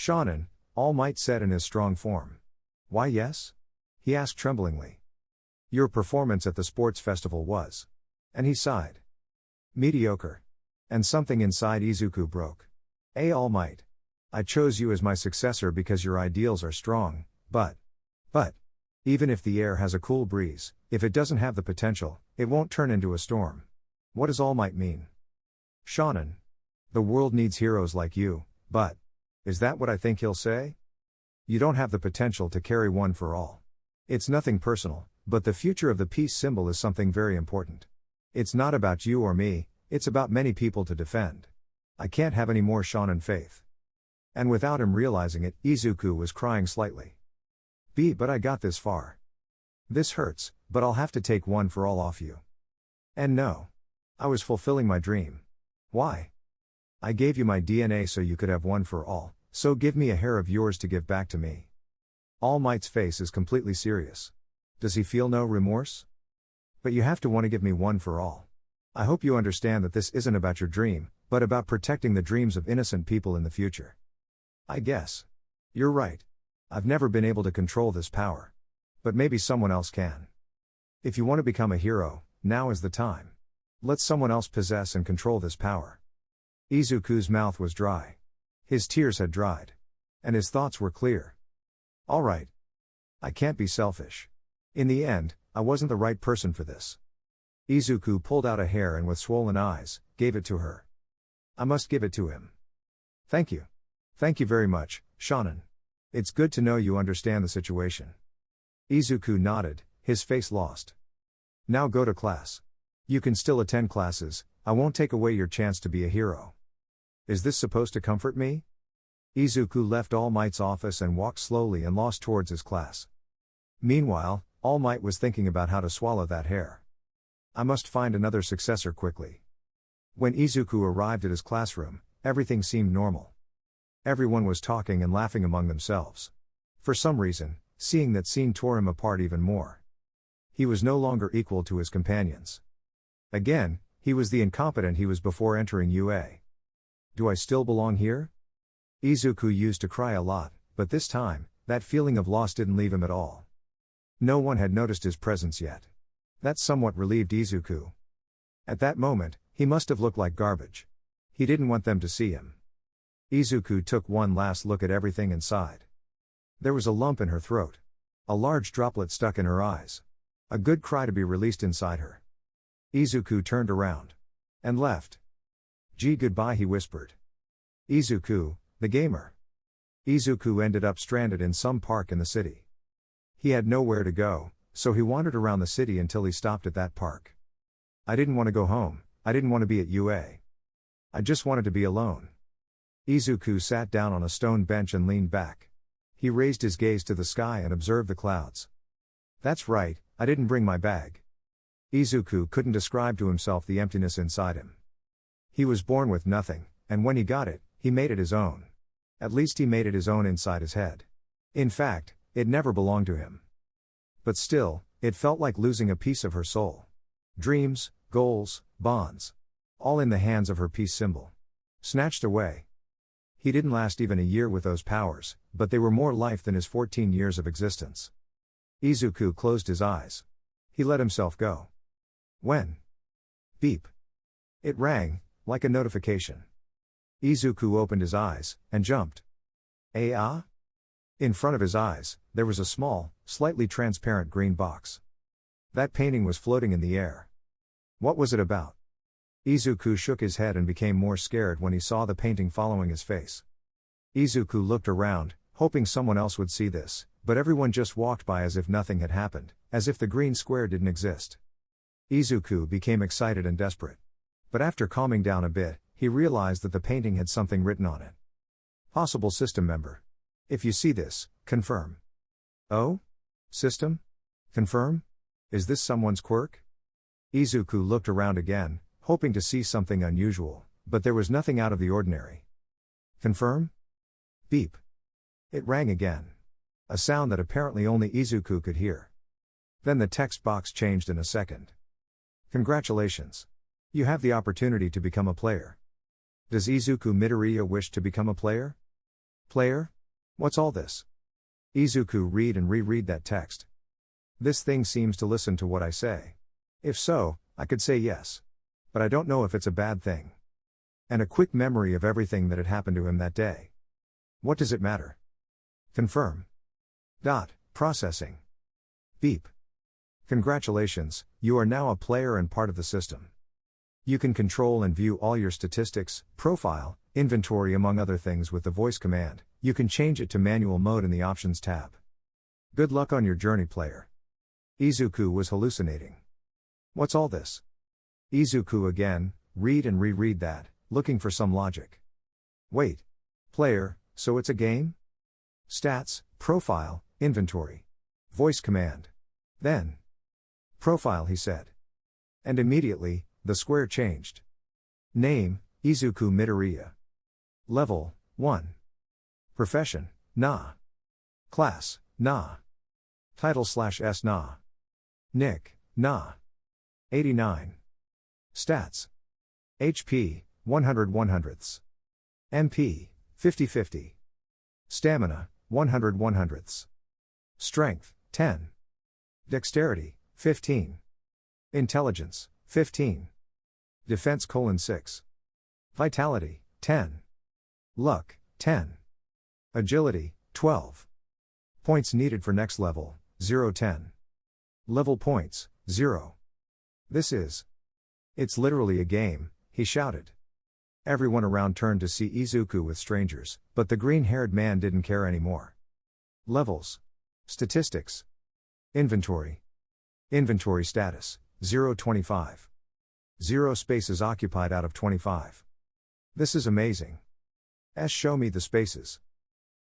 Shonen, All Might said in his strong form. Why yes? He asked tremblingly. Your performance at the sports festival was. And he sighed. Mediocre. And something inside Izuku broke. All Might. I chose you as my successor because your ideals are strong, but, even if the air has a cool breeze, if it doesn't have the potential, it won't turn into a storm. What does All Might mean? Shonen. The world needs heroes like you, but, is that what I think he'll say? You don't have the potential to carry one for all. It's nothing personal, but the future of the peace symbol is something very important. It's not about you or me, it's about many people to defend. I can't have any more Shonen faith. And without him realizing it, Izuku was crying slightly. But I got this far. This hurts, but I'll have to take one for all off you. And no. I was fulfilling my dream. Why? I gave you my DNA so you could have one for all, so give me a hair of yours to give back to me. All Might's face is completely serious. Does he feel no remorse? But you have to want to give me one for all. I hope you understand that this isn't about your dream, but about protecting the dreams of innocent people in the future. I guess. You're right. I've never been able to control this power. But maybe someone else can. If you want to become a hero, now is the time. Let someone else possess and control this power. Izuku's mouth was dry. His tears had dried. And his thoughts were clear. All right. I can't be selfish. In the end, I wasn't the right person for this. Izuku pulled out a hair and with swollen eyes, gave it to her. I must give it to him. Thank you. Thank you very much, Shonen. It's good to know you understand the situation. Izuku nodded, his face lost. Now go to class. You can still attend classes, I won't take away your chance to be a hero. Is this supposed to comfort me? Izuku left All Might's office and walked slowly and lost towards his class. Meanwhile, All Might was thinking about how to swallow that hair. I must find another successor quickly. When Izuku arrived at his classroom, everything seemed normal. Everyone was talking and laughing among themselves. For some reason, seeing that scene tore him apart even more. He was no longer equal to his companions. Again, he was the incompetent he was before entering UA. Do I still belong here? Izuku used to cry a lot, but this time, that feeling of loss didn't leave him at all. No one had noticed his presence yet. That somewhat relieved Izuku. At that moment, he must have looked like garbage. He didn't want them to see him. Izuku took one last look at everything and sighed. There was a lump in her throat. A large droplet stuck in her eyes. A good cry to be released inside her. Izuku turned around. And left. Gee, goodbye, he whispered. Izuku, the gamer. Izuku ended up stranded in some park in the city. He had nowhere to go, so he wandered around the city until he stopped at that park. I didn't want to go home, I didn't want to be at UA. I just wanted to be alone. Izuku sat down on a stone bench and leaned back. He raised his gaze to the sky and observed the clouds. That's right, I didn't bring my bag. Izuku couldn't describe to himself the emptiness inside him. He was born with nothing, and when he got it, he made it his own. At least he made it his own inside his head. In fact, it never belonged to him. But still, it felt like losing a piece of her soul. Dreams, goals, bonds. All in the hands of her peace symbol. Snatched away. He didn't last even a year with those powers, but they were more life than his 14 years of existence. Izuku closed his eyes. He let himself go. When? Beep. It rang, like a notification. Izuku opened his eyes, and jumped. Ah? In front of his eyes, there was a small, slightly transparent green box. That painting was floating in the air. What was it about? Izuku shook his head and became more scared when he saw the painting following his face. Izuku looked around, hoping someone else would see this, but everyone just walked by as if nothing had happened, as if the green square didn't exist. Izuku became excited and desperate. But after calming down a bit, he realized that the painting had something written on it. Possible system member. If you see this, confirm. Oh? System? Confirm? Is this someone's quirk? Izuku looked around again, hoping to see something unusual, but there was nothing out of the ordinary. Confirm? Beep. It rang again. A sound that apparently only Izuku could hear. Then the text box changed in a second. Congratulations. You have the opportunity to become a player. Does Izuku Midoriya wish to become a player? Player? What's all this? Izuku, read and reread that text. This thing seems to listen to what I say. If so, I could say yes. But I don't know if it's a bad thing. And a quick memory of everything that had happened to him that day. What does it matter? Confirm. Processing. Beep. Congratulations, you are now a player and part of the system. You can control and view all your statistics, profile, inventory among other things with the voice command. You can change it to manual mode in the Options tab. Good luck on your journey, player. Izuku was hallucinating. What's all this? Izuku again, read and reread that, looking for some logic. Wait. Player, so it's a game? Stats, profile, inventory. Voice command. Then. Profile, he said. And immediately, the square changed. Name, Izuku Midoriya. Level, 1. Profession, Na. Class, Na. Title/S Na. Nick, Na. 89. Stats. HP, 100 100ths. MP, 50/50. Stamina, 100 100ths. Strength, 10. Dexterity, 15. Intelligence, 15. Defense: 6. Vitality, 10. Luck, 10. Agility, 12. Points needed for next level, 0 10. Level points, 0. It's literally a game, he shouted. Everyone around turned to see Izuku with strangers, but the green-haired man didn't care anymore. Levels. Statistics. Inventory. Inventory status, 0/25. 0 spaces occupied out of 25. This is amazing. Show me the spaces.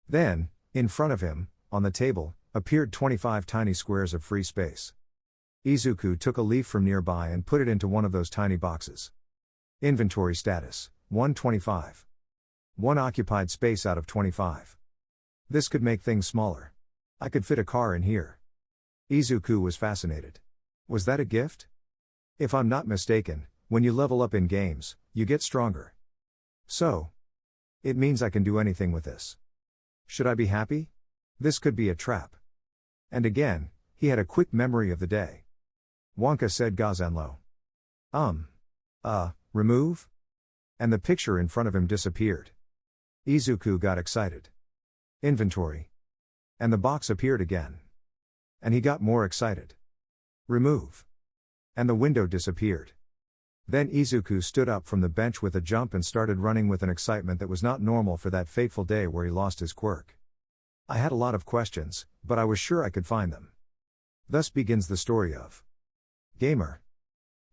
Then, in front of him, on the table, appeared 25 tiny squares of free space. Izuku took a leaf from nearby and put it into one of those tiny boxes. Inventory status, 1/25. 1 occupied space out of 25. This could make things smaller. I could fit a car in here. Izuku was fascinated. Was that a gift? If I'm not mistaken, when you level up in games, you get stronger. So, it means I can do anything with this. Should I be happy? This could be a trap. And again, he had a quick memory of the day. Wonka said Gazanlo. Remove? And the picture in front of him disappeared. Izuku got excited. Inventory. And the box appeared again. And he got more excited. Remove. And the window disappeared. Then Izuku stood up from the bench with a jump and started running with an excitement that was not normal for that fateful day where he lost his quirk. I had a lot of questions, but I was sure I could find them. Thus begins the story of Gamer.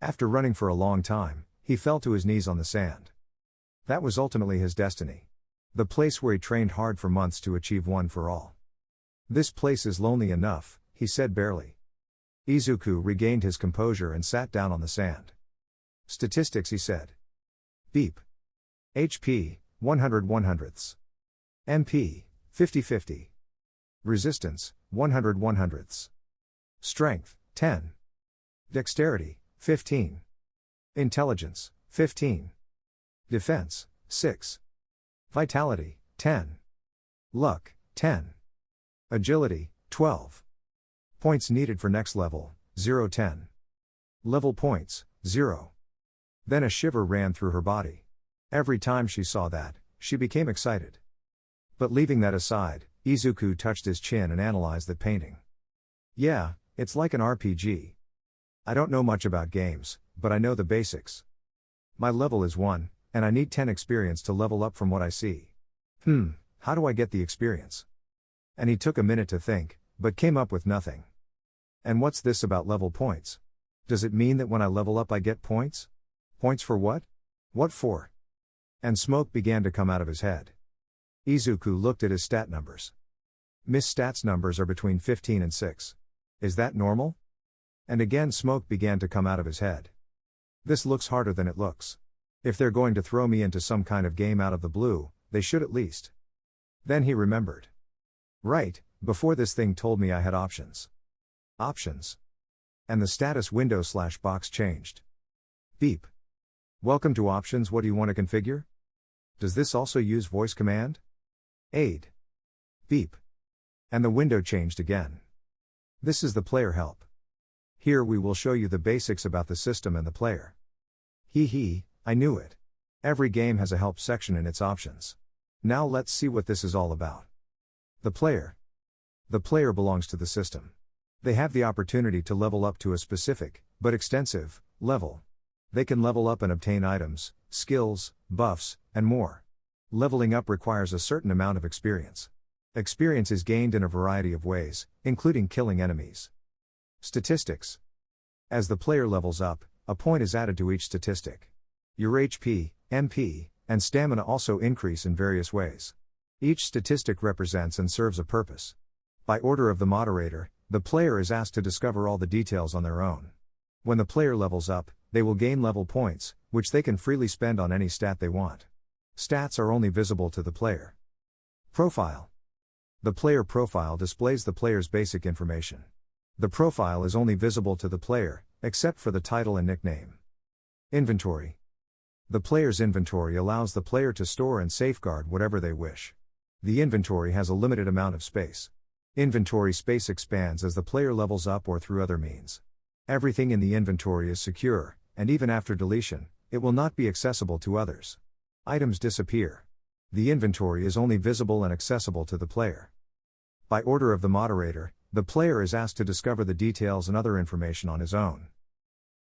After running for a long time, he fell to his knees on the sand. That was ultimately his destiny. The place where he trained hard for months to achieve one for all. This place is lonely enough, he said barely. Izuku regained his composure and sat down on the sand. Statistics, he said. Beep. HP, 100 100ths. MP, 50/50. Resistance, 100 100ths. Strength, 10. Dexterity, 15. Intelligence, 15. Defense, 6. Vitality, 10. Luck, 10. Agility, 12. Points needed for next level, 0 10. Level points, 0. Then a shiver ran through her body. Every time she saw that, she became excited. But leaving that aside, Izuku touched his chin and analyzed that painting. Yeah, it's like an RPG. I don't know much about games, but I know the basics. My level is 1, and I need 10 experience to level up from what I see. How do I get the experience? And he took a minute to think, but came up with nothing. And what's this about level points? Does it mean that when I level up I get points? Points for what? What for? And smoke began to come out of his head. Izuku looked at his stat numbers. Miss Stats numbers are between 15 and 6. Is that normal? And again smoke began to come out of his head. This looks harder than it looks. If they're going to throw me into some kind of game out of the blue, they should at least. Then he remembered. Right, before this thing told me I had options. Options. And the status window/box changed. Beep. Welcome to options. What do you want to configure? Does this also use voice command? Aid. Beep. And the window changed again. This is the player help. Here we will show you the basics about the system and the player. Hee, I knew it. Every game has a help section in its options. Now let's see what this is all about. The player. The player belongs to the system. They have the opportunity to level up to a specific, but extensive, level. They can level up and obtain items, skills, buffs, and more. Leveling up requires a certain amount of experience. Experience is gained in a variety of ways, including killing enemies. Statistics. As the player levels up, a point is added to each statistic. Your HP, MP, and stamina also increase in various ways. Each statistic represents and serves a purpose. By order of the moderator, the player is asked to discover all the details on their own. When the player levels up, they will gain level points, which they can freely spend on any stat they want. Stats are only visible to the player. Profile. The player profile displays the player's basic information. The profile is only visible to the player, except for the title and nickname. Inventory. The player's inventory allows the player to store and safeguard whatever they wish. The inventory has a limited amount of space. Inventory space expands as the player levels up or through other means. Everything in the inventory is secure, and even after deletion, it will not be accessible to others. Items disappear. The inventory is only visible and accessible to the player. By order of the moderator, the player is asked to discover the details and other information on his own.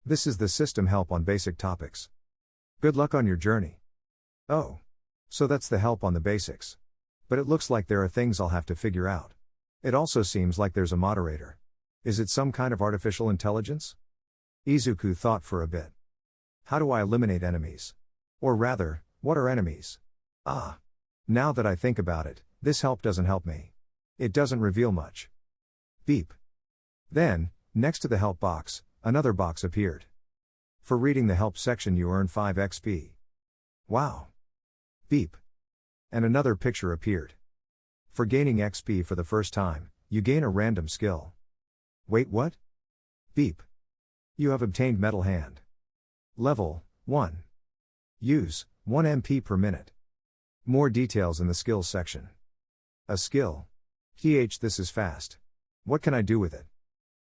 This is the system help on basic topics. Good luck on your journey. Oh. So that's the help on the basics. But it looks like there are things I'll have to figure out. It also seems like there's a moderator. Is it some kind of artificial intelligence? Izuku thought for a bit. How do I eliminate enemies? Or rather, what are enemies? Now that I think about it, this help doesn't help me. It doesn't reveal much. Beep. Then, next to the help box, another box appeared. For reading the help section you earn 5 XP. Wow. Beep. And another picture appeared. For gaining XP for the first time, you gain a random skill. Wait, what? Beep. You have obtained Metal Hand. Level 1. Use 1 MP per minute. More details in the skills section. A skill. This is fast. What can I do with it?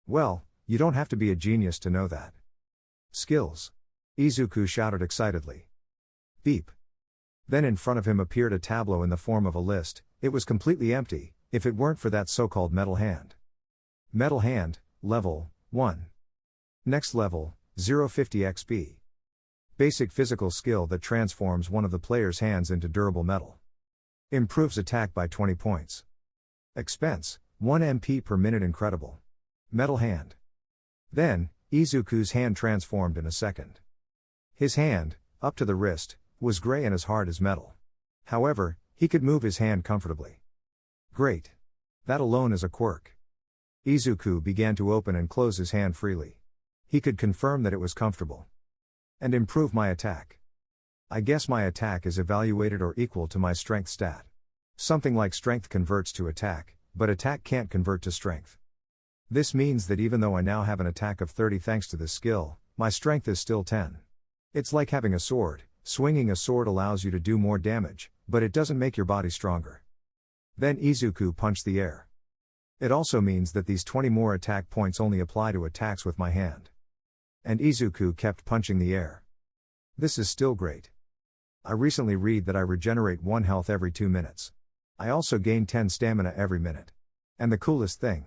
Well, you don't have to be a genius to know that. Skills. Izuku shouted excitedly. Beep. Then in front of him appeared a tableau in the form of a list. It was completely empty, if it weren't for that so-called Metal Hand. Metal Hand, level 1. Next level, 050 XP. Basic physical skill that transforms one of the player's hands into durable metal. Improves attack by 20 points. Expense, 1 MP per minute. Incredible. Metal Hand. Then, Izuku's hand transformed in a second. His hand, up to the wrist, was gray and as hard as metal. However, he could move his hand comfortably. Great. That alone is a quirk. Izuku began to open and close his hand freely. He could confirm that it was comfortable. And improve my attack. I guess my attack is evaluated or equal to my strength stat. Something like strength converts to attack, but attack can't convert to strength. This means that even though I now have an attack of 30 thanks to this skill, my strength is still 10. It's like having a sword. Swinging a sword allows you to do more damage, but it doesn't make your body stronger. Then Izuku punched the air. It also means that these 20 more attack points only apply to attacks with my hand. And Izuku kept punching the air. This is still great. I recently read that I regenerate 1 health every 2 minutes. I also gain 10 stamina every minute. And the coolest thing.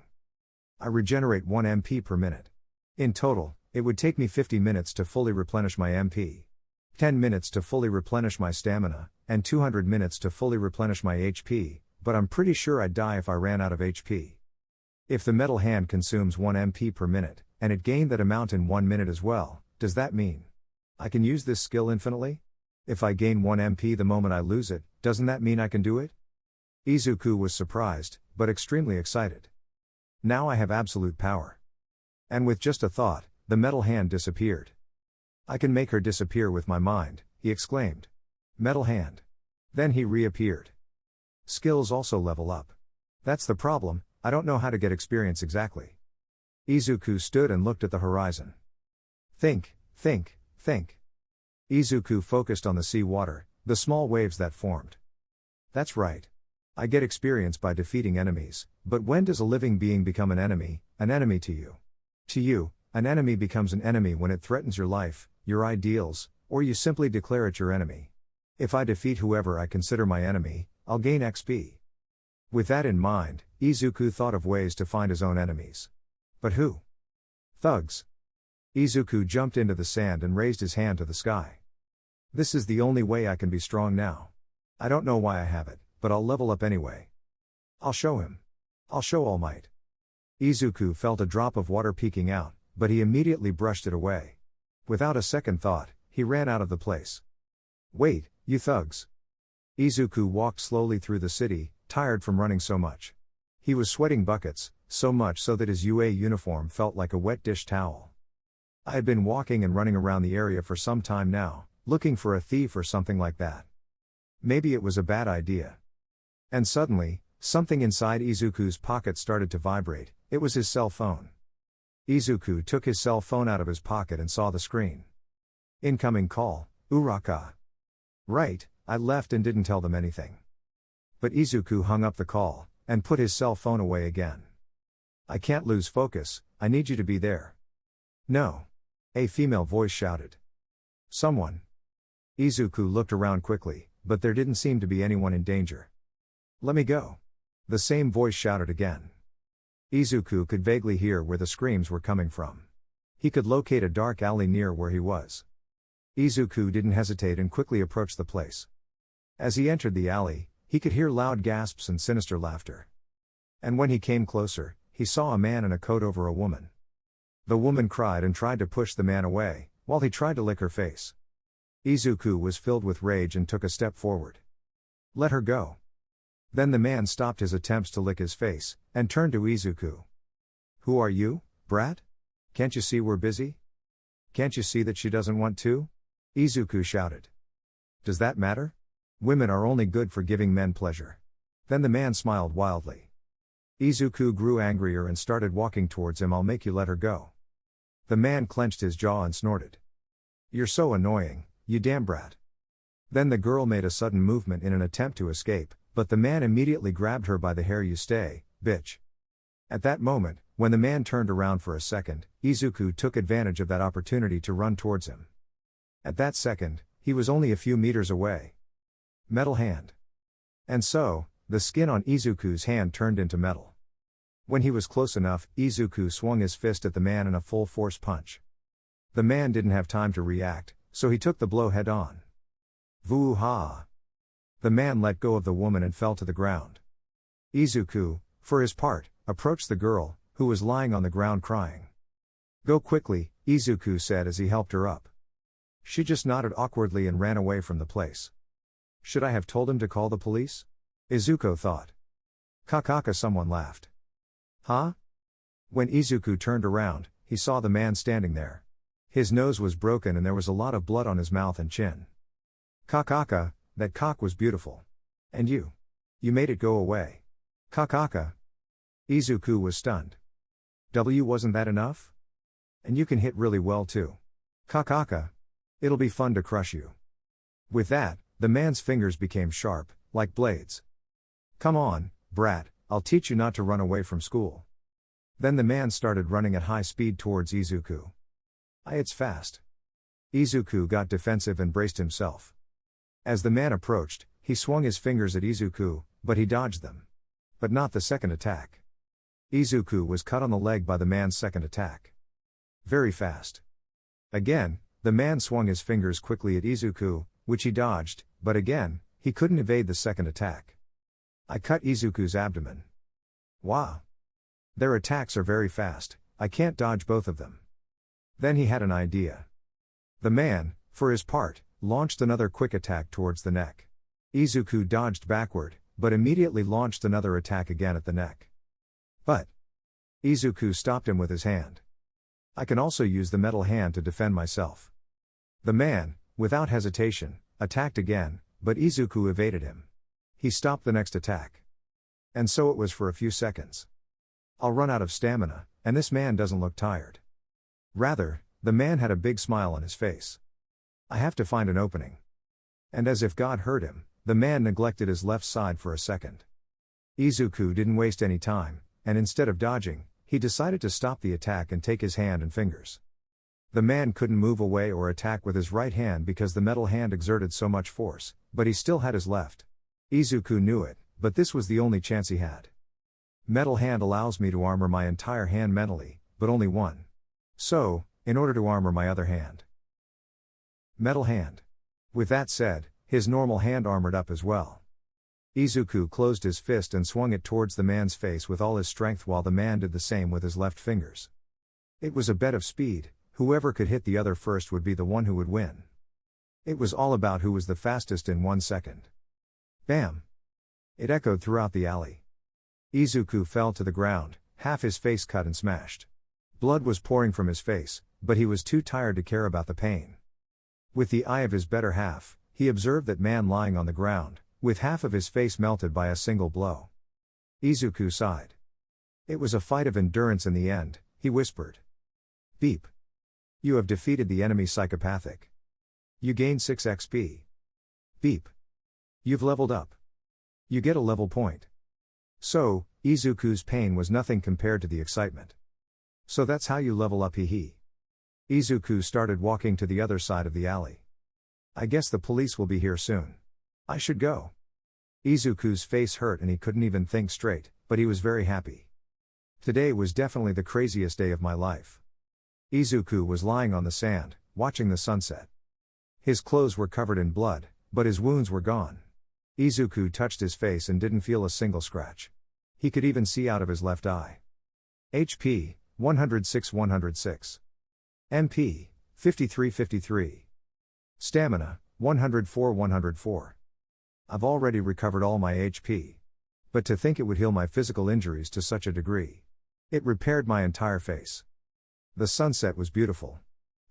I regenerate 1 MP per minute. In total, it would take me 50 minutes to fully replenish my MP. 10 minutes to fully replenish my stamina, and 200 minutes to fully replenish my HP, but I'm pretty sure I'd die if I ran out of HP. If the Metal Hand consumes 1 MP per minute, and it gained that amount in 1 minute as well, does that mean I can use this skill infinitely? If I gain 1 MP the moment I lose it, doesn't that mean I can do it? Izuku was surprised, but extremely excited. Now I have absolute power. And with just a thought, the Metal Hand disappeared. I can make her disappear with my mind, he exclaimed. Metal Hand. Then he reappeared. Skills also level up. That's the problem, I don't know how to get experience exactly. Izuku stood and looked at the horizon. Think. Izuku focused on the sea water, the small waves that formed. That's right. I get experience by defeating enemies, but when does a living being become an enemy to you? To you, an enemy becomes an enemy when it threatens your life, your ideals, or you simply declare it your enemy. If I defeat whoever I consider my enemy, I'll gain XP. With that in mind, Izuku thought of ways to find his own enemies. But who? Thugs. Izuku jumped into the sand and raised his hand to the sky. This is the only way I can be strong now. I don't know why I have it, but I'll level up anyway. I'll show him. I'll show All Might. Izuku felt a drop of water peeking out, but he immediately brushed it away. Without a second thought, he ran out of the place. Wait, you thugs. Izuku walked slowly through the city, tired from running so much. He was sweating buckets, so much so that his UA uniform felt like a wet dish towel. I had been walking and running around the area for some time now, looking for a thief or something like that. Maybe it was a bad idea. And suddenly, something inside Izuku's pocket started to vibrate. It was his cell phone. Izuku took his cell phone out of his pocket and saw the screen. Incoming call, Uraka. Right, I left and didn't tell them anything. But Izuku hung up the call, and put his cell phone away again. I can't lose focus, I need you to be there. No. A female voice shouted. Someone. Izuku looked around quickly, but there didn't seem to be anyone in danger. Let me go. The same voice shouted again. Izuku could vaguely hear where the screams were coming from. He could locate a dark alley near where he was. Izuku didn't hesitate and quickly approached the place. As he entered the alley, he could hear loud gasps and sinister laughter. And when he came closer, he saw a man in a coat over a woman. The woman cried and tried to push the man away, while he tried to lick her face. Izuku was filled with rage and took a step forward. Let her go. Then the man stopped his attempts to lick his face, and turned to Izuku. Who are you, brat? Can't you see we're busy? Can't you see that she doesn't want to? Izuku shouted. Does that matter? Women are only good for giving men pleasure. Then the man smiled wildly. Izuku grew angrier and started walking towards him. I'll make you let her go. The man clenched his jaw and snorted. You're so annoying, you damn brat. Then the girl made a sudden movement in an attempt to escape, but the man immediately grabbed her by the hair. You stay, bitch. At that moment, when the man turned around for a second, Izuku took advantage of that opportunity to run towards him. At that second, he was only a few meters away. Metal hand. And so, the skin on Izuku's hand turned into metal. When he was close enough, Izuku swung his fist at the man in a full-force punch. The man didn't have time to react, so he took the blow head-on. Voo-ha! The man let go of the woman and fell to the ground. Izuku, for his part, approached the girl, who was lying on the ground crying. Go quickly, Izuku said as he helped her up. She just nodded awkwardly and ran away from the place. Should I have told him to call the police? Izuku thought. Kakaka, someone laughed. Huh? When Izuku turned around, he saw the man standing there. His nose was broken and there was a lot of blood on his mouth and chin. Kakaka, that cock was beautiful. And you? You made it go away. Kakaka. Izuku was stunned. Wasn't that enough? And you can hit really well too. Kakaka. It'll be fun to crush you. With that, the man's fingers became sharp, like blades. Come on, brat, I'll teach you not to run away from school. Then the man started running at high speed towards Izuku. It's fast. Izuku got defensive and braced himself. As the man approached, he swung his fingers at Izuku, but he dodged them. But not the second attack. Izuku was cut on the leg by the man's second attack. Very fast. Again, the man swung his fingers quickly at Izuku, which he dodged, but again, he couldn't evade the second attack. I cut Izuku's abdomen. Wow. Their attacks are very fast, I can't dodge both of them. Then he had an idea. The man, for his part, launched another quick attack towards the neck. Izuku dodged backward, but immediately launched another attack again at the neck. But Izuku stopped him with his hand. I can also use the metal hand to defend myself. The man, without hesitation, attacked again, but Izuku evaded him. He stopped the next attack. And so it was for a few seconds. I'll run out of stamina, and this man doesn't look tired. Rather, the man had a big smile on his face. I have to find an opening. And as if God heard him, the man neglected his left side for a second. Izuku didn't waste any time, and instead of dodging, he decided to stop the attack and take his hand and fingers. The man couldn't move away or attack with his right hand because the metal hand exerted so much force, but he still had his left. Izuku knew it, but this was the only chance he had. Metal hand allows me to armor my entire hand mentally, but only one. So, in order to armor my other hand. Metal hand. With that said, his normal hand armored up as well. Izuku closed his fist and swung it towards the man's face with all his strength while the man did the same with his left fingers. It was a bet of speed. Whoever could hit the other first would be the one who would win. It was all about who was the fastest in 1 second. Bam! It echoed throughout the alley. Izuku fell to the ground, half his face cut and smashed. Blood was pouring from his face, but he was too tired to care about the pain. With the eye of his better half, he observed that man lying on the ground, with half of his face melted by a single blow. Izuku sighed. It was a fight of endurance in the end, he whispered. Beep. You have defeated the enemy psychopathic. You gain 6 XP. Beep. You've leveled up. You get a level point. So, Izuku's pain was nothing compared to the excitement. So that's how you level up, hee. Izuku started walking to the other side of the alley. I guess the police will be here soon. I should go. Izuku's face hurt and he couldn't even think straight, but he was very happy. Today was definitely the craziest day of my life. Izuku was lying on the sand, watching the sunset. His clothes were covered in blood, but his wounds were gone. Izuku touched his face and didn't feel a single scratch. He could even see out of his left eye. HP, 106-106. MP, 53-53. Stamina, 104-104. I've already recovered all my HP. But to think it would heal my physical injuries to such a degree. It repaired my entire face. The sunset was beautiful.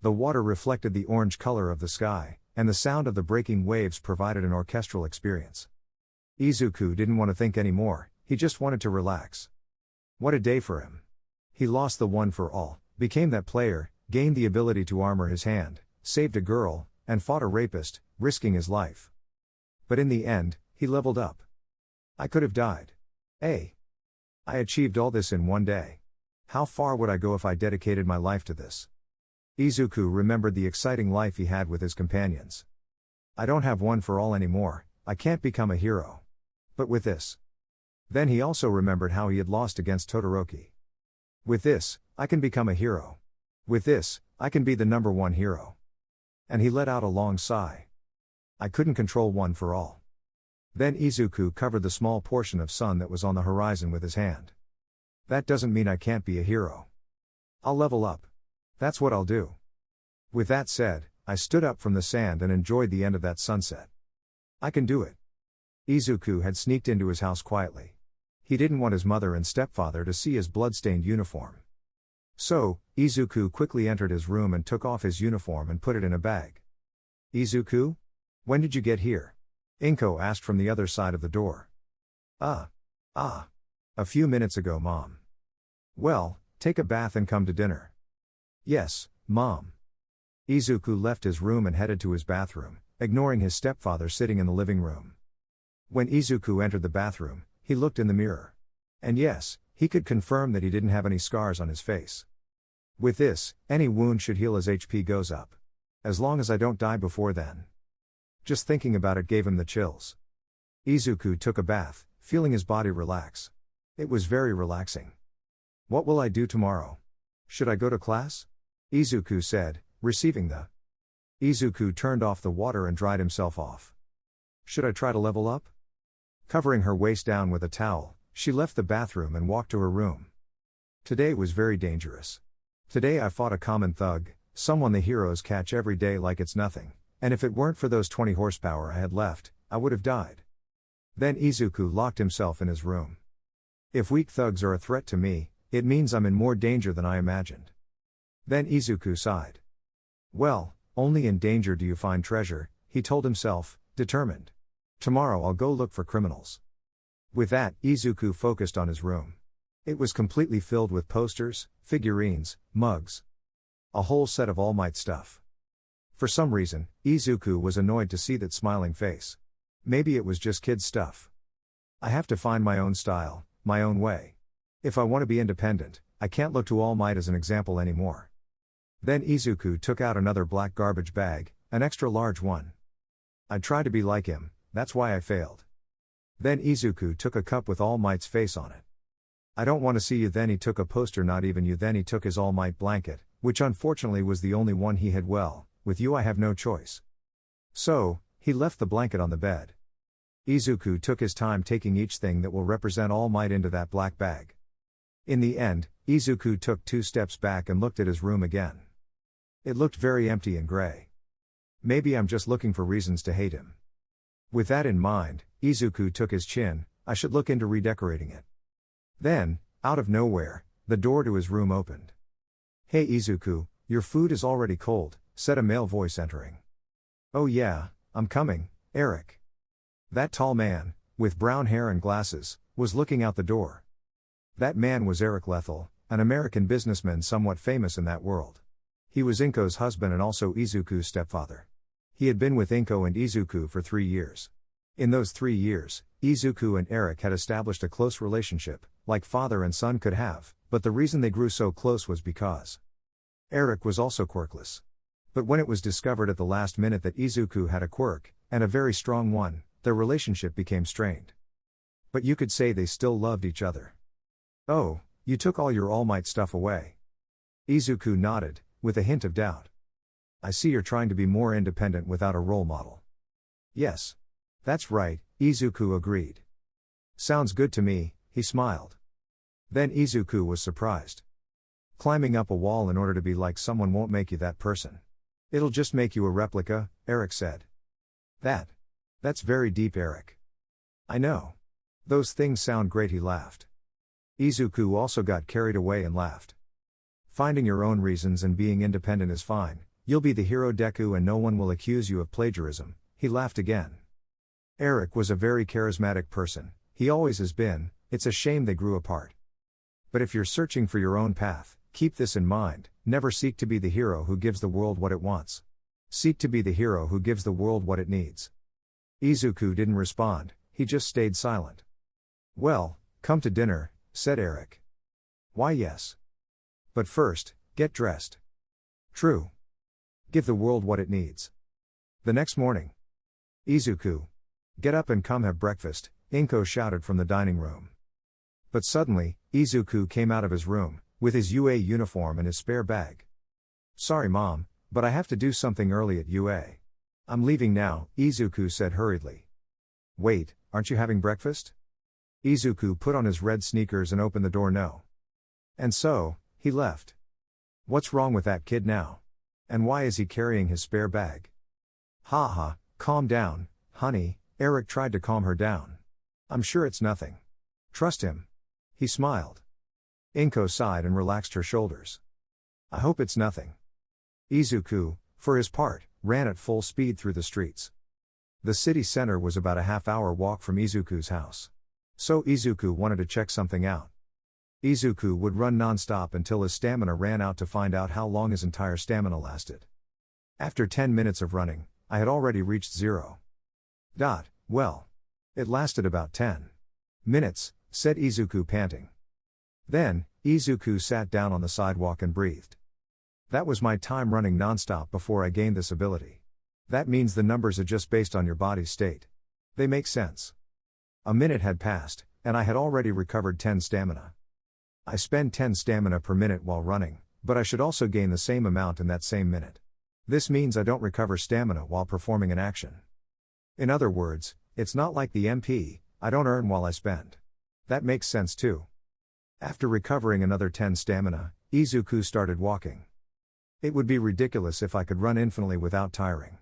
The water reflected the orange color of the sky, and the sound of the breaking waves provided an orchestral experience. Izuku didn't want to think anymore, he just wanted to relax. What a day for him. He lost the one for all, became that player, gained the ability to armor his hand, saved a girl, and fought a rapist, risking his life. But in the end, he leveled up. I could have died. I achieved all this in one day. How far would I go if I dedicated my life to this? Izuku remembered the exciting life he had with his companions. I don't have one for all anymore, I can't become a hero. But with this. Then he also remembered how he had lost against Todoroki. With this, I can become a hero. With this, I can be the #1 hero. And he let out a long sigh. I couldn't control one for all. Then Izuku covered the small portion of sun that was on the horizon with his hand. That doesn't mean I can't be a hero. I'll level up. That's what I'll do. With that said, I stood up from the sand and enjoyed the end of that sunset. I can do it. Izuku had sneaked into his house quietly. He didn't want his mother and stepfather to see his blood-stained uniform. So, Izuku quickly entered his room and took off his uniform and put it in a bag. Izuku? When did you get here? Inko asked from the other side of the door. A few minutes ago, Mom. Well, take a bath and come to dinner. Yes, Mom. Izuku left his room and headed to his bathroom, ignoring his stepfather sitting in the living room. When Izuku entered the bathroom, he looked in the mirror. And yes, he could confirm that he didn't have any scars on his face. With this, any wound should heal as HP goes up. As long as I don't die before then. Just thinking about it gave him the chills. Izuku took a bath, feeling his body relax. It was very relaxing. What will I do tomorrow? Should I go to class? Izuku said, receiving the. Izuku turned off the water and dried himself off. Should I try to level up? Covering her waist down with a towel, she left the bathroom and walked to her room. Today was very dangerous. Today I fought a common thug, someone the heroes catch every day like it's nothing, and if it weren't for those 20 horsepower I had left, I would have died. Then Izuku locked himself in his room. If weak thugs are a threat to me, it means I'm in more danger than I imagined. Then Izuku sighed. Well, only in danger do you find treasure, he told himself, determined. Tomorrow I'll go look for criminals. With that, Izuku focused on his room. It was completely filled with posters, figurines, mugs. A whole set of All Might stuff. For some reason, Izuku was annoyed to see that smiling face. Maybe it was just kid stuff. I have to find my own style, my own way. If I want to be independent, I can't look to All Might as an example anymore. Then Izuku took out another black garbage bag, an extra large one. I tried to be like him, that's why I failed. Then Izuku took a cup with All Might's face on it. I don't want to see you. Then he took a poster, not even you. Then he took his All Might blanket, which unfortunately was the only one he had. Well, with you I have no choice. So, he left the blanket on the bed. Izuku took his time taking each thing that will represent All Might into that black bag. In the end, Izuku took 2 steps back and looked at his room again. It looked very empty and gray. Maybe I'm just looking for reasons to hate him. With that in mind, Izuku took his chin. I should look into redecorating it. Then, out of nowhere, the door to his room opened. "Hey Izuku, your food is already cold," said a male voice entering. "Oh yeah, I'm coming, Eric." That tall man, with brown hair and glasses, was looking out the door. That man was Eric Lethal, an American businessman somewhat famous in that world. He was Inko's husband and also Izuku's stepfather. He had been with Inko and Izuku for 3 years. In those 3 years, Izuku and Eric had established a close relationship, like father and son could have, but the reason they grew so close was because Eric was also quirkless. But when it was discovered at the last minute that Izuku had a quirk, and a very strong one, their relationship became strained. But you could say they still loved each other. "Oh, you took all your All Might stuff away?" Izuku nodded, with a hint of doubt. "I see you're trying to be more independent without a role model." "Yes. That's right," Izuku agreed. "Sounds good to me," he smiled. Then Izuku was surprised. "Climbing up a wall in order to be like someone won't make you that person. It'll just make you a replica," Eric said. That's very deep, Eric." "I know. Those things sound great," he laughed. Izuku also got carried away and laughed. "Finding your own reasons and being independent is fine. You'll be the hero Deku and no one will accuse you of plagiarism," he laughed again. Eric was a very charismatic person, he always has been. It's a shame they grew apart. But if you're searching for your own path, keep this in mind: never seek to be the hero who gives the world what it wants. Seek to be the hero who gives the world what it needs. Izuku didn't respond, he just stayed silent. "Well, come to dinner," said Eric. "Why yes. But first, get dressed." "True. Give the world what it needs." The next morning. "Izuku, get up and come have breakfast," Inko shouted from the dining room. But suddenly, Izuku came out of his room, with his UA uniform and his spare bag. "Sorry Mom, but I have to do something early at UA. I'm leaving now," Izuku said hurriedly. "Wait, aren't you having breakfast?" Izuku put on his red sneakers and opened the door. "No." And so, he left. "What's wrong with that kid now? And why is he carrying his spare bag?" "Ha ha, calm down, honey," Eric tried to calm her down. "I'm sure it's nothing. Trust him." He smiled. Inko sighed and relaxed her shoulders. "I hope it's nothing." Izuku, for his part, ran at full speed through the streets. The city center was about a half-hour walk from Izuku's house. So Izuku wanted to check something out. Izuku would run non-stop until his stamina ran out to find out how long his entire stamina lasted. After 10 minutes of running, I had already reached 0. Well. It lasted about 10 minutes, said Izuku panting. Then, Izuku sat down on the sidewalk and breathed. That was my time running non-stop before I gained this ability. That means the numbers adjust based on your body's state. They make sense. A minute had passed, and I had already recovered 10 stamina. I spend 10 stamina per minute while running, but I should also gain the same amount in that same minute. This means I don't recover stamina while performing an action. In other words, it's not like the MP, I don't earn while I spend. That makes sense too. After recovering another 10 stamina, Izuku started walking. It would be ridiculous if I could run infinitely without tiring.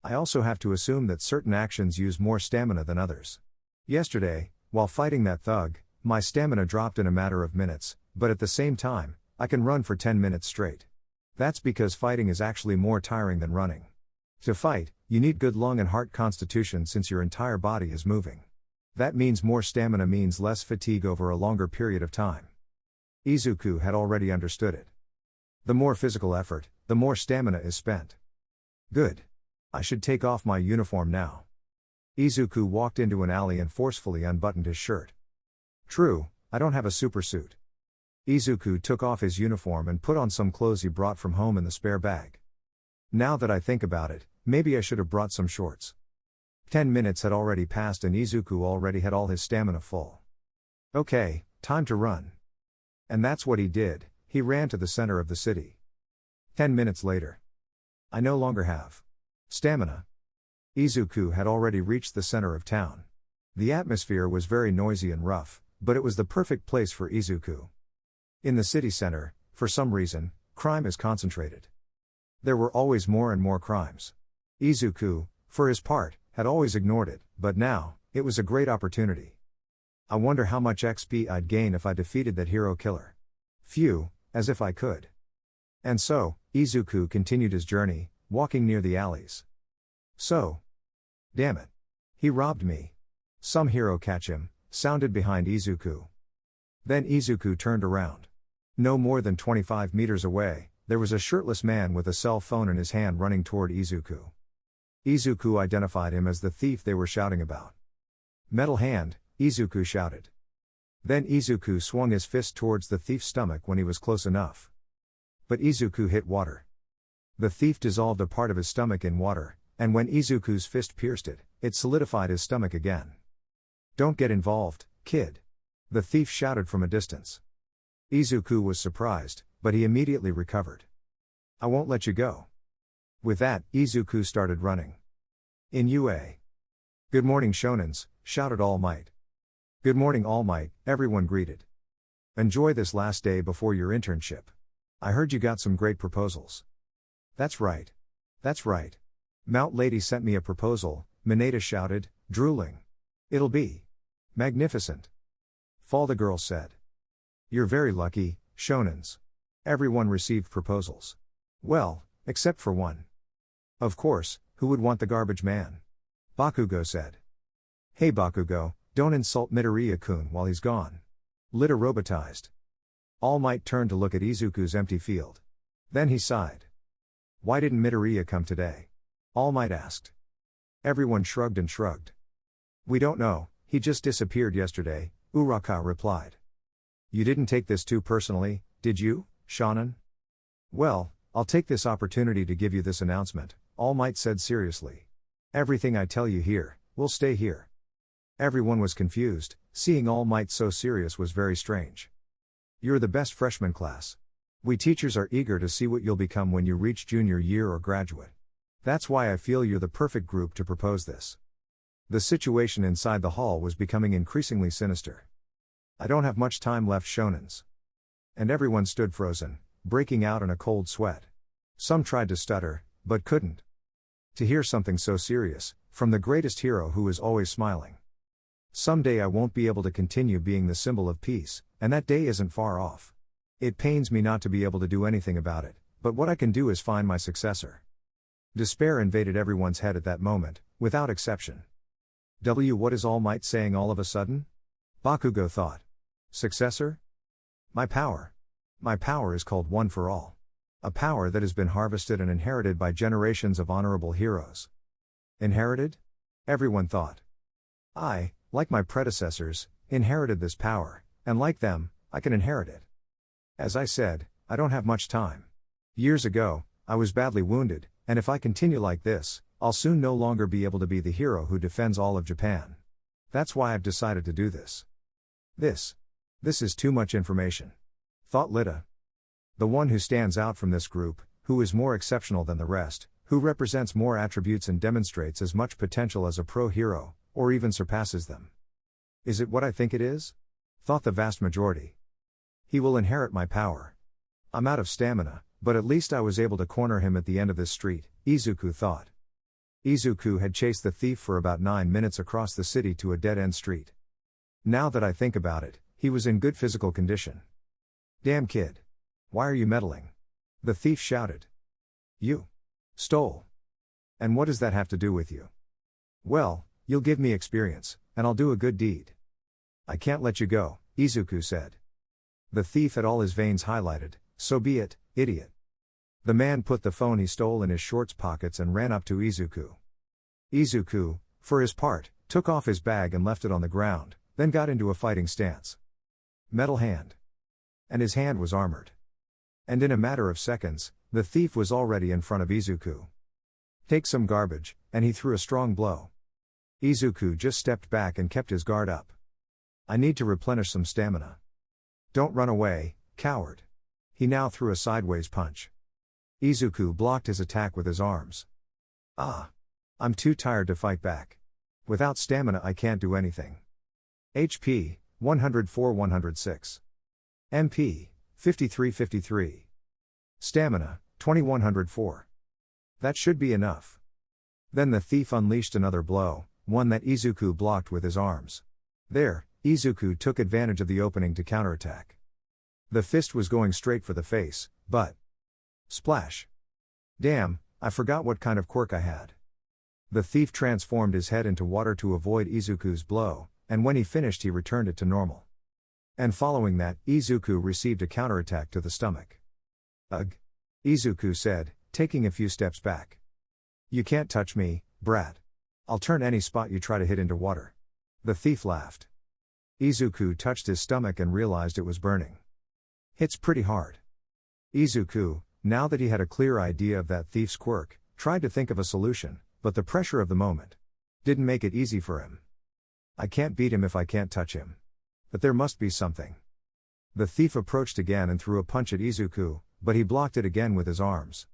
I also have to assume that certain actions use more stamina than others. Yesterday, while fighting that thug, my stamina dropped in a matter of minutes, but at the same time, I can run for 10 minutes straight. That's because fighting is actually more tiring than running. To fight, you need good lung and heart constitution since your entire body is moving. That means more stamina means less fatigue over a longer period of time. Izuku had already understood it. The more physical effort, the more stamina is spent. Good. I should take off my uniform now. Izuku walked into an alley and forcefully unbuttoned his shirt. True, I don't have a super suit. Izuku took off his uniform and put on some clothes he brought from home in the spare bag. Now that I think about it, maybe I should have brought some shorts. 10 minutes had already passed and Izuku already had all his stamina full. Okay, time to run. And that's what he did, he ran to the center of the city. 10 minutes later. I no longer have stamina. Izuku had already reached the center of town. The atmosphere was very noisy and rough, but it was the perfect place for Izuku. In the city center, for some reason, crime is concentrated. There were always more and more crimes. Izuku, for his part, had always ignored it, but now, it was a great opportunity. I wonder how much XP I'd gain if I defeated that hero killer. Phew, as if I could. And so, Izuku continued his journey, walking near the alleys. So. Damn it. He robbed me. Some hero catch him, sounded behind Izuku. Then Izuku turned around. No more than 25 meters away, there was a shirtless man with a cell phone in his hand running toward Izuku. Izuku identified him as the thief they were shouting about. Metal hand, Izuku shouted. Then Izuku swung his fist towards the thief's stomach when he was close enough. But Izuku hit water. The thief dissolved a part of his stomach in water, and when Izuku's fist pierced it, it solidified his stomach again. Don't get involved, kid. The thief shouted from a distance. Izuku was surprised, but he immediately recovered. I won't let you go. With that, Izuku started running. In UA. Good morning shonens, shouted All Might. Good morning All Might, everyone greeted. Enjoy this last day before your internship. I heard you got some great proposals. That's right. That's right. Mount Lady sent me a proposal, Mineta shouted, drooling. It'll be magnificent. Fall the girl said. You're very lucky, shonens. Everyone received proposals. Well, except for one. Of course, who would want the garbage man? Bakugo said. Hey Bakugo, don't insult Midoriya-kun while he's gone. Lita robotized. All Might turned to look at Izuku's empty field. Then he sighed. Why didn't Midoriya come today? All Might asked. Everyone shrugged and shrugged. We don't know, he just disappeared yesterday, Uraka replied. You didn't take this too personally, did you, shonen? Well, I'll take this opportunity to give you this announcement, All Might said seriously. Everything I tell you here, will stay here. Everyone was confused, seeing All Might so serious was very strange. You're the best freshman class. We teachers are eager to see what you'll become when you reach junior year or graduate. That's why I feel you're the perfect group to propose this. The situation inside the hall was becoming increasingly sinister. I don't have much time left shonens. And everyone stood frozen, breaking out in a cold sweat. Some tried to stutter, but couldn't. To hear something so serious, from the greatest hero who is always smiling. Someday I won't be able to continue being the symbol of peace, and that day isn't far off. It pains me not to be able to do anything about it, but what I can do is find my successor. Despair invaded everyone's head at that moment, without exception. What is All Might saying all of a sudden? Bakugo thought. Successor? My power. My power is called One for All. A power that has been harvested and inherited by generations of honorable heroes. Inherited? Everyone thought. I, like my predecessors, inherited this power, and like them, I can inherit it. As I said, I don't have much time. Years ago, I was badly wounded, and if I continue like this, I'll soon no longer be able to be the hero who defends all of Japan. That's why I've decided to do this. This is too much information. Thought Lita. The one who stands out from this group, who is more exceptional than the rest, who represents more attributes and demonstrates as much potential as a pro hero, or even surpasses them. Is it what I think it is? Thought the vast majority. He will inherit my power. I'm out of stamina, but at least I was able to corner him at the end of this street, Izuku thought. Izuku had chased the thief for about 9 minutes across the city to a dead-end street. Now that I think about it, he was in good physical condition. Damn kid. Why are you meddling? The thief shouted. You stole. And what does that have to do with you? Well, you'll give me experience, and I'll do a good deed. I can't let you go, Izuku said. The thief had all his veins highlighted, so be it, idiot. The man put the phone he stole in his shorts pockets and ran up to Izuku. Izuku, for his part, took off his bag and left it on the ground, then got into a fighting stance. Metal hand. And his hand was armored. And in a matter of seconds, the thief was already in front of Izuku. Take some garbage, and he threw a strong blow. Izuku just stepped back and kept his guard up. I need to replenish some stamina. Don't run away, coward. He now threw a sideways punch. Izuku blocked his attack with his arms. Ah. I'm too tired to fight back. Without stamina I can't do anything. HP, 104-106. MP, 53-53. Stamina, 2104. That should be enough. Then the thief unleashed another blow, one that Izuku blocked with his arms. There, Izuku took advantage of the opening to counterattack. The fist was going straight for the face, but... Splash! Damn, I forgot what kind of quirk I had. The thief transformed his head into water to avoid Izuku's blow, and when he finished he returned it to normal. And following that, Izuku received a counterattack to the stomach. Ugh! Izuku said, taking a few steps back. You can't touch me, brat. I'll turn any spot you try to hit into water. The thief laughed. Izuku touched his stomach and realized it was burning. Hits pretty hard. Izuku, now that he had a clear idea of that thief's quirk, tried to think of a solution, but the pressure of the moment didn't make it easy for him. I can't beat him if I can't touch him. But there must be something. The thief approached again and threw a punch at Izuku, but he blocked it again with his arms.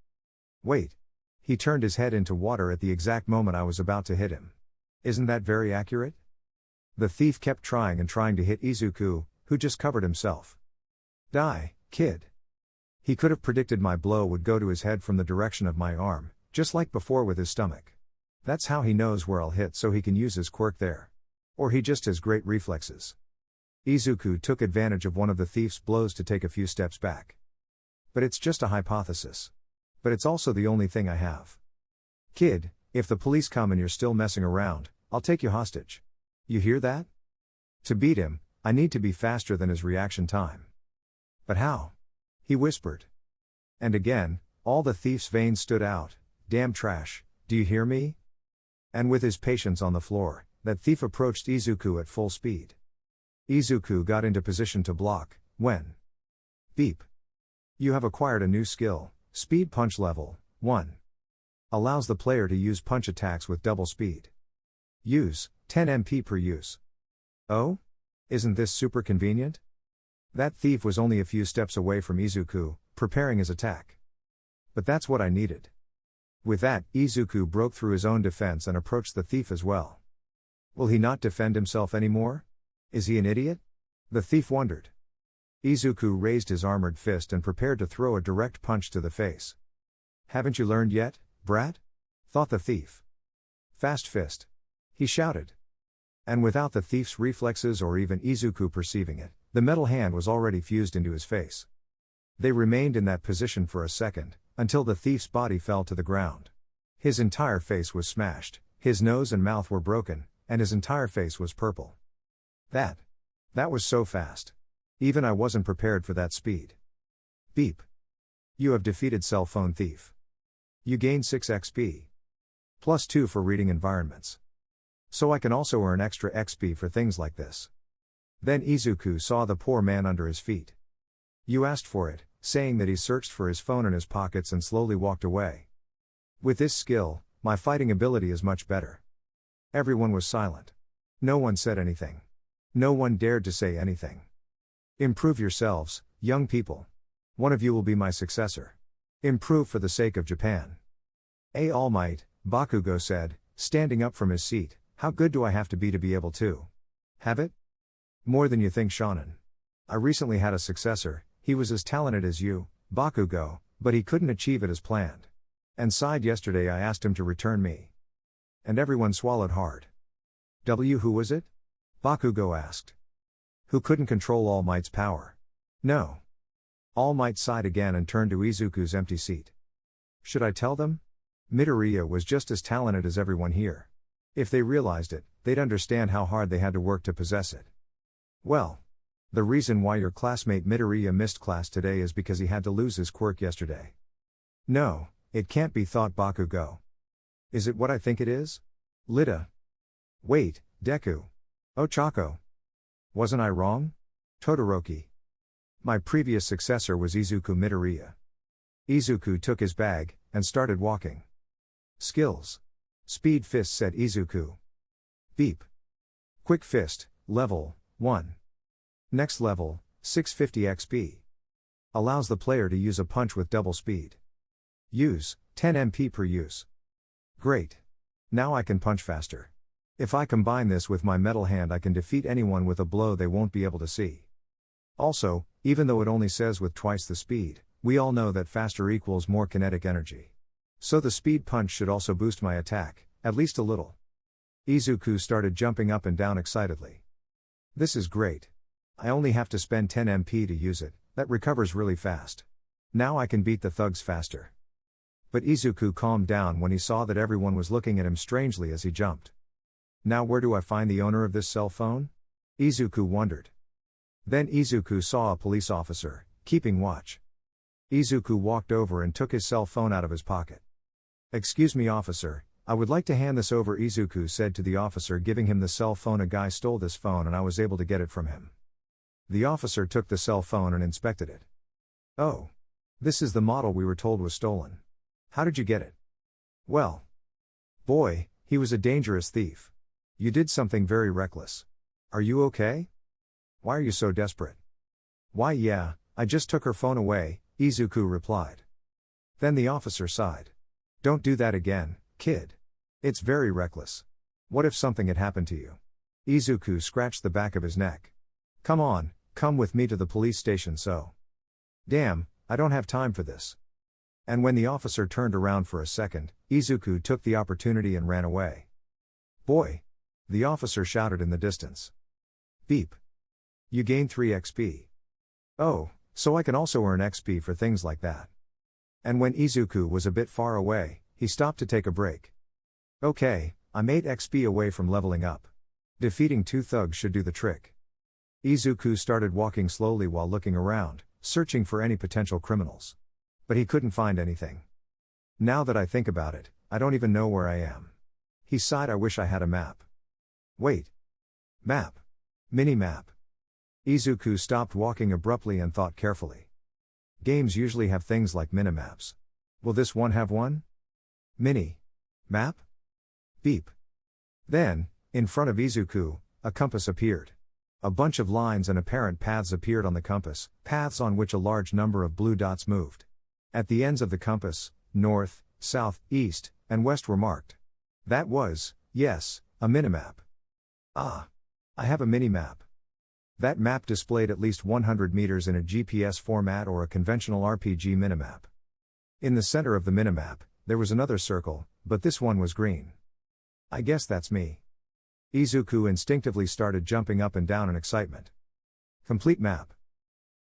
Wait. He turned his head into water at the exact moment I was about to hit him. Isn't that very accurate? The thief kept trying and trying to hit Izuku, who just covered himself. Die, kid. He could have predicted my blow would go to his head from the direction of my arm, just like before with his stomach. That's how he knows where I'll hit so he can use his quirk there. Or he just has great reflexes. Izuku took advantage of one of the thief's blows to take a few steps back. But it's just a hypothesis. But it's also the only thing I have. Kid, if the police come and you're still messing around, I'll take you hostage. You hear that? To beat him, I need to be faster than his reaction time. But how? He whispered. And again, all the thief's veins stood out. Damn trash, do you hear me? And with his patience on the floor, that thief approached Izuku at full speed. Izuku got into position to block, when... Beep. You have acquired a new skill, Speed Punch Level 1. Allows the player to use punch attacks with double speed. Use, 10 MP per use. Oh? Isn't this super convenient? That thief was only a few steps away from Izuku, preparing his attack. But that's what I needed. With that, Izuku broke through his own defense and approached the thief as well. Will he not defend himself anymore? Is he an idiot? The thief wondered. Izuku raised his armored fist and prepared to throw a direct punch to the face. Haven't you learned yet, brat? Thought the thief. Fast fist. He shouted. And without the thief's reflexes or even Izuku perceiving it, the metal hand was already fused into his face. They remained in that position for a second, until the thief's body fell to the ground. His entire face was smashed, his nose and mouth were broken, and his entire face was purple. That was so fast. Even I wasn't prepared for that speed. Beep. You have defeated Cell Phone Thief. You gain 6 XP. Plus 2 for reading environments. So I can also earn extra XP for things like this. Then Izuku saw the poor man under his feet. You asked for it, saying that he searched for his phone in his pockets and slowly walked away. With this skill, my fighting ability is much better. Everyone was silent. No one said anything. No one dared to say anything. Improve yourselves, young people. One of you will be my successor. Improve for the sake of Japan. All Might, Bakugo said, standing up from his seat. How good do I have to be able to have it? More than you think, shonen. I recently had a successor, he was as talented as you, Bakugo, but he couldn't achieve it as planned. And sighed yesterday I asked him to return me. And everyone swallowed hard. Who was it? Bakugo asked. Who couldn't control All Might's power? No. All Might sighed again and turned to Izuku's empty seat. Should I tell them? Midoriya was just as talented as everyone here. If they realized it, they'd understand how hard they had to work to possess it. Well. The reason why your classmate Midoriya missed class today is because he had to lose his quirk yesterday. No, it can't be, thought Bakugo. Is it what I think it is? Lita. Wait, deku. Oh Chako. Wasn't I wrong? Todoroki. My previous successor was Izuku Midoriya. Izuku took his bag, and started walking. Skills. Speed Fist, said Izuku. Beep. Quick Fist, level 1. Next level, 650 XP. Allows the player to use a punch with double speed. Use, 10 MP per use. Great. Now I can punch faster. If I combine this with my metal hand, I can defeat anyone with a blow they won't be able to see. Also, even though it only says with twice the speed, we all know that faster equals more kinetic energy. So the speed punch should also boost my attack, at least a little. Izuku started jumping up and down excitedly. This is great. I only have to spend 10 MP to use it, that recovers really fast. Now I can beat the thugs faster. But Izuku calmed down when he saw that everyone was looking at him strangely as he jumped. Now where do I find the owner of this cell phone? Izuku wondered. Then Izuku saw a police officer, keeping watch. Izuku walked over and took his cell phone out of his pocket. Excuse me, officer, I would like to hand this over, Izuku said to the officer, giving him the cell phone. A guy stole this phone and I was able to get it from him. The officer took the cell phone and inspected it. Oh. This is the model we were told was stolen. How did you get it? Well. Boy, he was a dangerous thief. You did something very reckless. Are you okay? Why are you so desperate? Why, yeah, I just took her phone away, Izuku replied. Then the officer sighed. Don't do that again, kid. It's very reckless. What if something had happened to you? Izuku scratched the back of his neck. Come on, come with me to the police station. So. Damn, I don't have time for this. And when the officer turned around for a second, Izuku took the opportunity and ran away. Boy! The officer shouted in the distance. Beep. You gain 3 XP. Oh, so I can also earn XP for things like that. And when Izuku was a bit far away, he stopped to take a break. Okay, I'm 8 XP away from leveling up. Defeating 2 thugs should do the trick. Izuku started walking slowly while looking around, searching for any potential criminals. But he couldn't find anything. Now that I think about it, I don't even know where I am. He sighed. I wish I had a map. Wait. Map. Mini-map. Izuku stopped walking abruptly and thought carefully. Games usually have things like minimaps. Will this one have one? Mini. Map? Beep. Then, in front of Izuku, a compass appeared. A bunch of lines and apparent paths appeared on the compass, paths on which a large number of blue dots moved. At the ends of the compass, north, south, east, and west were marked. That was, yes, a minimap. Ah. I have a mini-map. That map displayed at least 100 meters in a GPS format or a conventional RPG minimap. In the center of the minimap, there was another circle, but this one was green. I guess that's me. Izuku instinctively started jumping up and down in excitement. Complete map.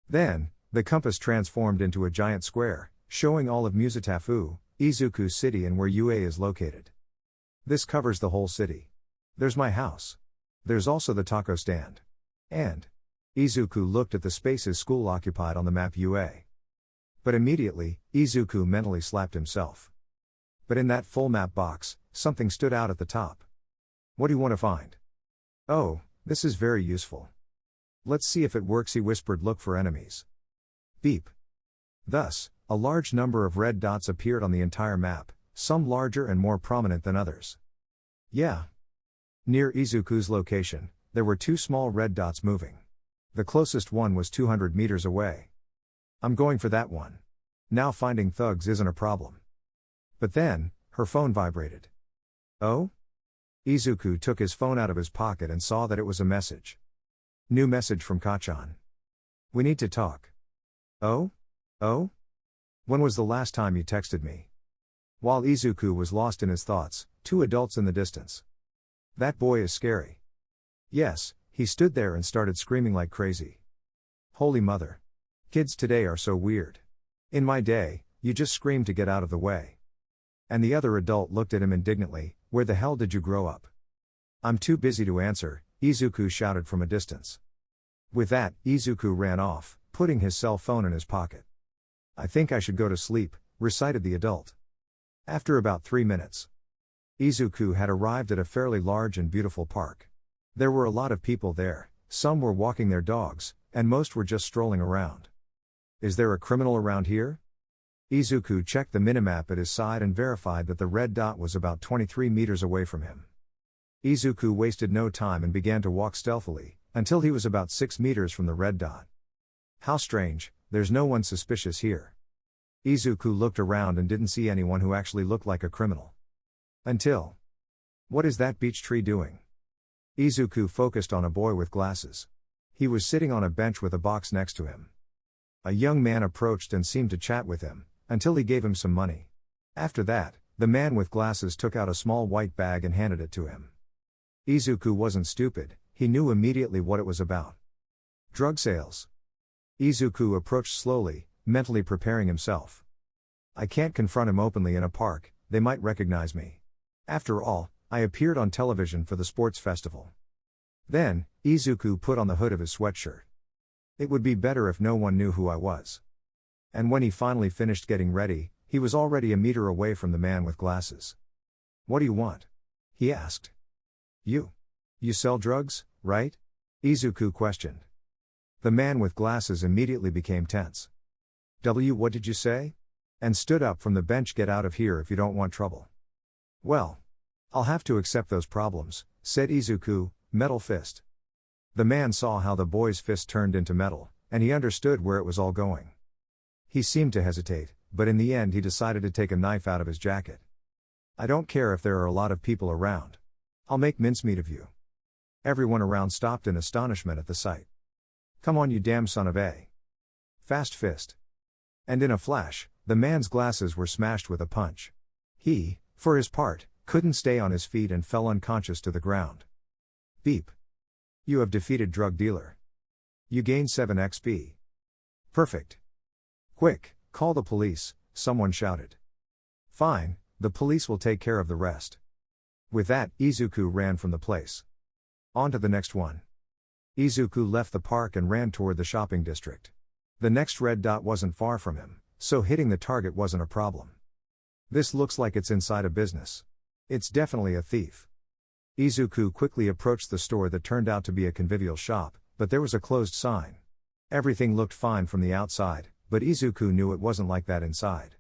Then, the compass transformed into a giant square, showing all of Musatafu, Izuku's city and where UA is located. This covers the whole city. There's my house. There's also the taco stand. And Izuku looked at the spaces school occupied on the map UA. But immediately, Izuku mentally slapped himself. But in that full map box, something stood out at the top. What do you want to find? Oh, this is very useful. Let's see if it works, he whispered. Look for enemies. Beep. Thus, a large number of red dots appeared on the entire map, some larger and more prominent than others. Yeah. Near Izuku's location, there were 2 small red dots moving. The closest one was 200 meters away. I'm going for that one. Now finding thugs isn't a problem. But then, her phone vibrated. Oh? Izuku took his phone out of his pocket and saw that it was a message. New message from Kachan. We need to talk. Oh? Oh? When was the last time you texted me? While Izuku was lost in his thoughts, 2 adults in the distance. That boy is scary. Yes, he stood there and started screaming like crazy. Holy mother. Kids today are so weird. In my day, you just screamed to get out of the way. And the other adult looked at him indignantly. Where the hell did you grow up? I'm too busy to answer, Izuku shouted from a distance. With that, Izuku ran off, putting his cell phone in his pocket. I think I should go to sleep, recited the adult. After about 3 minutes. Izuku had arrived at a fairly large and beautiful park. There were a lot of people there, some were walking their dogs, and most were just strolling around. Is there a criminal around here? Izuku checked the minimap at his side and verified that the red dot was about 23 meters away from him. Izuku wasted no time and began to walk stealthily, until he was about 6 meters from the red dot. How strange, there's no one suspicious here. Izuku looked around and didn't see anyone who actually looked like a criminal. Until. What is that beech tree doing? Izuku focused on a boy with glasses. He was sitting on a bench with a box next to him. A young man approached and seemed to chat with him, until he gave him some money. After that, the man with glasses took out a small white bag and handed it to him. Izuku wasn't stupid, he knew immediately what it was about. Drug sales. Izuku approached slowly, mentally preparing himself. I can't confront him openly in a park, they might recognize me. After all, I appeared on television for the sports festival. Then, Izuku put on the hood of his sweatshirt. It would be better if no one knew who I was. And when he finally finished getting ready, he was already a meter away from the man with glasses. What do you want? He asked. You sell drugs, right? Izuku questioned. The man with glasses immediately became tense. What did you say? And stood up from the bench. Get out of here if you don't want trouble. Well, I'll have to accept those problems, said Izuku, metal fist. The man saw how the boy's fist turned into metal, and he understood where it was all going. He seemed to hesitate, but in the end he decided to take a knife out of his jacket. I don't care if there are a lot of people around. I'll make mincemeat of you. Everyone around stopped in astonishment at the sight. Come on, you damn son of a. Fast fist. And in a flash, the man's glasses were smashed with a punch. He, for his part, couldn't stay on his feet and fell unconscious to the ground. Beep. You have defeated drug dealer. You gain 7 XP. Perfect. Quick, call the police, someone shouted. Fine, the police will take care of the rest. With that, Izuku ran from the place. On to the next one. Izuku left the park and ran toward the shopping district. The next red dot wasn't far from him, so hitting the target wasn't a problem. This looks like it's inside a business. It's definitely a thief. Izuku quickly approached the store that turned out to be a convivial shop, but there was a closed sign. Everything looked fine from the outside, but Izuku knew it wasn't like that inside.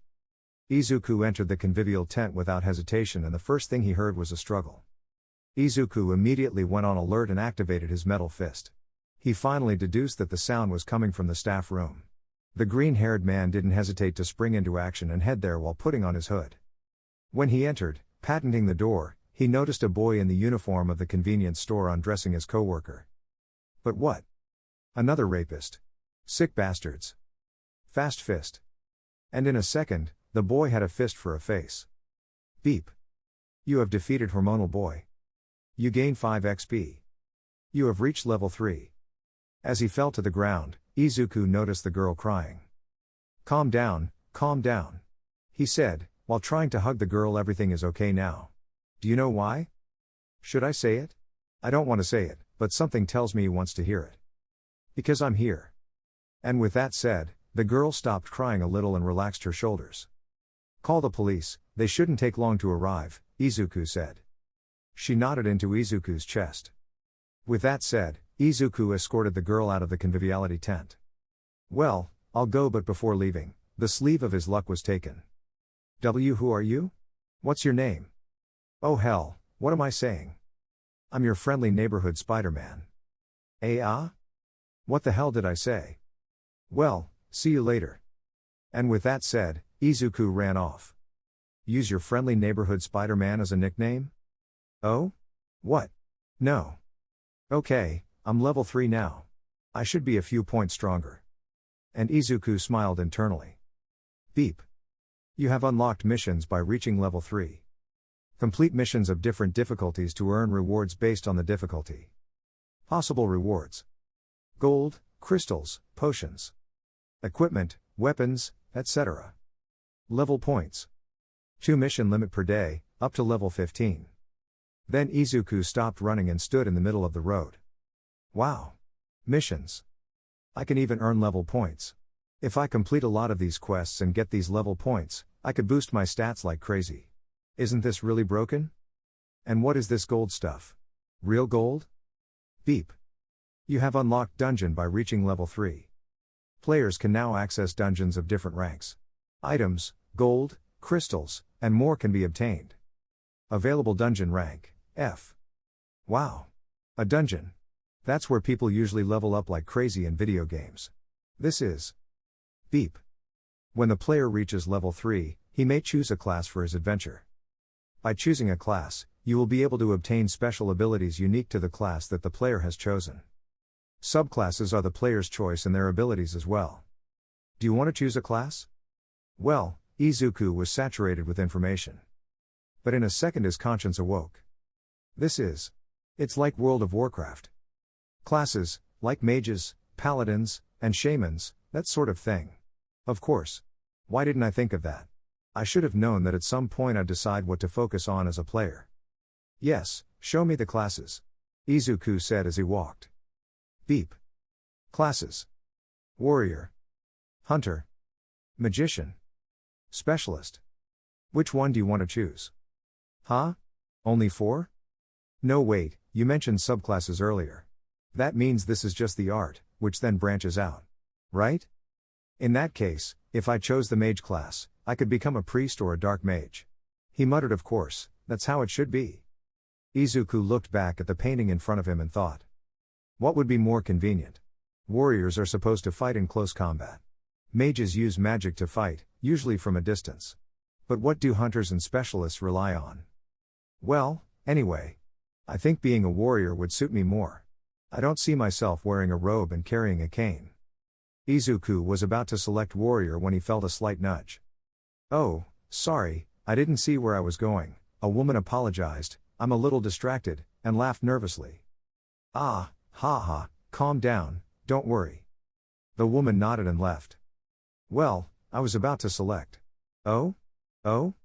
Izuku entered the convivial tent without hesitation, and the first thing he heard was a struggle. Izuku immediately went on alert and activated his metal fist. He finally deduced that the sound was coming from the staff room. The green-haired man didn't hesitate to spring into action and head there while putting on his hood. When he entered, patenting the door, he noticed a boy in the uniform of the convenience store undressing his coworker. But what? Another rapist. Sick bastards. Fast fist. And in a second, the boy had a fist for a face. Beep. You have defeated Hormonal Boy. You gain 5 XP. You have reached level 3. As he fell to the ground, Izuku noticed the girl crying. Calm down, he said, while trying to hug the girl. Everything is okay now. Do you know why? Should I say it? I don't want to say it, but something tells me he wants to hear it. Because I'm here. And with that said, the girl stopped crying a little and relaxed her shoulders. Call the police, they shouldn't take long to arrive, Izuku said. She nodded into Izuku's chest. With that said, Izuku escorted the girl out of the conviviality tent. Well, I'll go, but before leaving, the sleeve of his luck was taken. Who are you? What's your name? Oh hell, what am I saying? I'm your friendly neighborhood Spider-Man. What the hell did I say? Well, see you later. And with that said, Izuku ran off. Use your friendly neighborhood Spider-Man as a nickname? Oh? What? No. Okay, I'm level 3 now. I should be a few points stronger. And Izuku smiled internally. Beep. You have unlocked missions by reaching level 3. Complete missions of different difficulties to earn rewards based on the difficulty. Possible rewards: gold, crystals, potions, equipment, weapons, etc. Level points: 2 mission limit per day, up to level 15. Then Izuku stopped running and stood in the middle of the road. Wow! Missions! I can even earn level points. If I complete a lot of these quests and get these level points, I could boost my stats like crazy. Isn't this really broken? And what is this gold stuff? Real gold? Beep. You have unlocked dungeon by reaching level 3. Players can now access dungeons of different ranks. Items, gold, crystals, and more can be obtained. Available dungeon rank, F. Wow. A dungeon. That's where people usually level up like crazy in video games. This is. Beep. When the player reaches level 3, he may choose a class for his adventure. By choosing a class, you will be able to obtain special abilities unique to the class that the player has chosen. Subclasses are the player's choice and their abilities as well. Do you want to choose a class? Well, Izuku was saturated with information. But in a second his conscience awoke. It's like World of Warcraft. Classes, like mages, paladins, and shamans, that sort of thing. Of course. Why didn't I think of that? I should have known that at some point I'd decide what to focus on as a player. Yes, show me the classes. Izuku said as he walked. Beep. Classes. Warrior. Hunter. Magician. Specialist. Which one do you want to choose? Huh? Only 4? No wait, you mentioned subclasses earlier. That means this is just the art, which then branches out. Right? In that case, if I chose the mage class, I could become a priest or a dark mage. He muttered, of course, that's how it should be. Izuku looked back at the painting in front of him and thought. What would be more convenient? Warriors are supposed to fight in close combat. Mages use magic to fight, usually from a distance. But what do hunters and specialists rely on? Well, anyway. I think being a warrior would suit me more. I don't see myself wearing a robe and carrying a cane. Izuku was about to select warrior when he felt a slight nudge. Oh, sorry, I didn't see where I was going, a woman apologized, I'm a little distracted, and laughed nervously. Ah, ha ha, calm down, don't worry. The woman nodded and left. Well, I was about to select. Oh? Oh?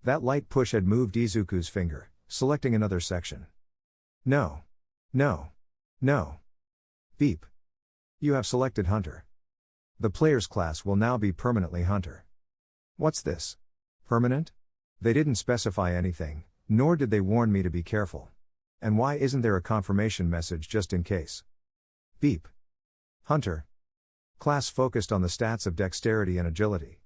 That light push had moved Izuku's finger, selecting another section. No. No. No. Beep. You have selected Hunter. The player's class will now be permanently Hunter. What's this? Permanent? They didn't specify anything, nor did they warn me to be careful. And why isn't there a confirmation message just in case? Beep. Hunter. Class focused on the stats of dexterity and agility.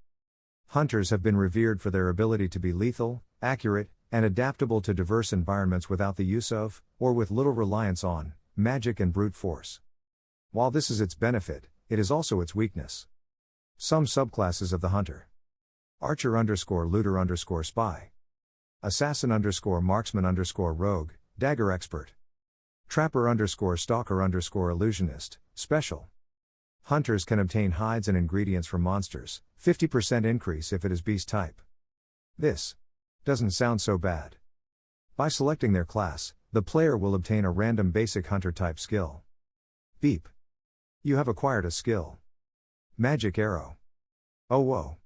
Hunters have been revered for their ability to be lethal, accurate, and adaptable to diverse environments without the use of, or with little reliance on, magic and brute force. While this is its benefit, it is also its weakness. Some subclasses of the Hunter. Archer_looter_spy. Assassin_marksman_rogue, dagger expert. Trapper_stalker_illusionist, special. Hunters can obtain hides and ingredients from monsters, 50% increase if it is beast type. This doesn't sound so bad. By selecting their class, the player will obtain a random basic hunter type skill. Beep. You have acquired a skill. Magic arrow. Oh whoa.